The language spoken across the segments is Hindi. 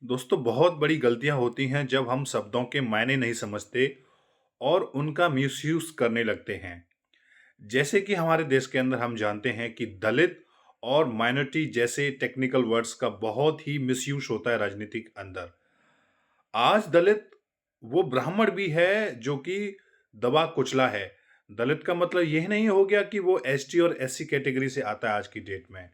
दोस्तों, बहुत बड़ी गलतियाँ होती हैं जब हम शब्दों के मायने नहीं समझते और उनका मिसयूज़ करने लगते हैं। जैसे कि हमारे देश के अंदर हम जानते हैं कि दलित और माइनॉरिटी जैसे टेक्निकल वर्ड्स का बहुत ही मिसयूज़ होता है राजनीति के अंदर। आज दलित वो ब्राह्मण भी है जो कि दबा कुचला है। दलित का मतलब यही नहीं हो गया कि वो एसटी और एससी कैटेगरी से आता है आज की डेट में।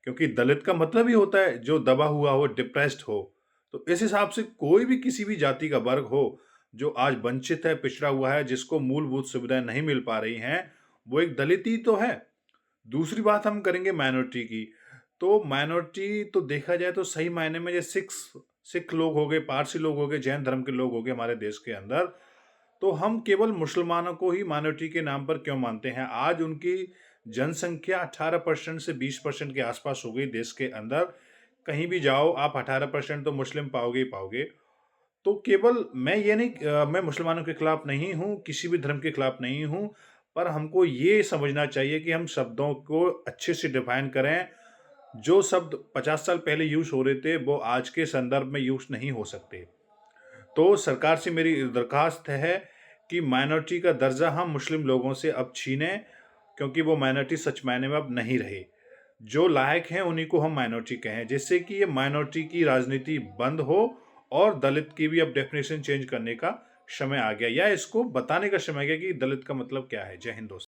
क्योंकि दलित का मतलब ही होता है जो दबा हुआ हो, डिप्रेस्ड हो। तो इस हिसाब से कोई भी किसी भी जाति का वर्ग हो, जो आज वंचित है, पिछड़ा हुआ है, जिसको मूलभूत सुविधाएँ नहीं मिल पा रही हैं, वो एक दलित ही तो है। दूसरी बात हम करेंगे माइनॉरिटी की। तो माइनॉरिटी तो देखा जाए तो सही मायने में ये सिख लोग हो गए, पारसी लोग हो गए, जैन धर्म के लोग हो गए हमारे देश के अंदर। तो हम केवल मुसलमानों को ही माइनॉरिटी के नाम पर क्यों मानते हैं? आज उनकी जनसंख्या 18% से 20% के आसपास हो गई देश के अंदर। कहीं भी जाओ आप 18% तो मुस्लिम पाओगे ही पाओगे। तो केवल मैं मुसलमानों के खिलाफ नहीं हूँ, किसी भी धर्म के खिलाफ नहीं हूँ, पर हमको ये समझना चाहिए कि हम शब्दों को अच्छे से डिफाइन करें। जो शब्द 50 साल पहले यूज़ हो रहे थे, वो आज के संदर्भ में यूज़ नहीं हो सकते। तो सरकार से मेरी दरख्वास्त है कि माइनॉरिटी का दर्जा हम मुस्लिम लोगों से अब छीनें, क्योंकि वो माइनॉरिटी सच मायने में अब नहीं रहे। जो लायक हैं उन्हीं को हम माइनॉरिटी कहें, जिससे कि ये माइनॉरिटी की राजनीति बंद हो और दलित की भी अब डेफिनेशन चेंज करने का समय आ गया या इसको बताने का समय आ गया कि दलित का मतलब क्या है। जय हिंद दोस्तों।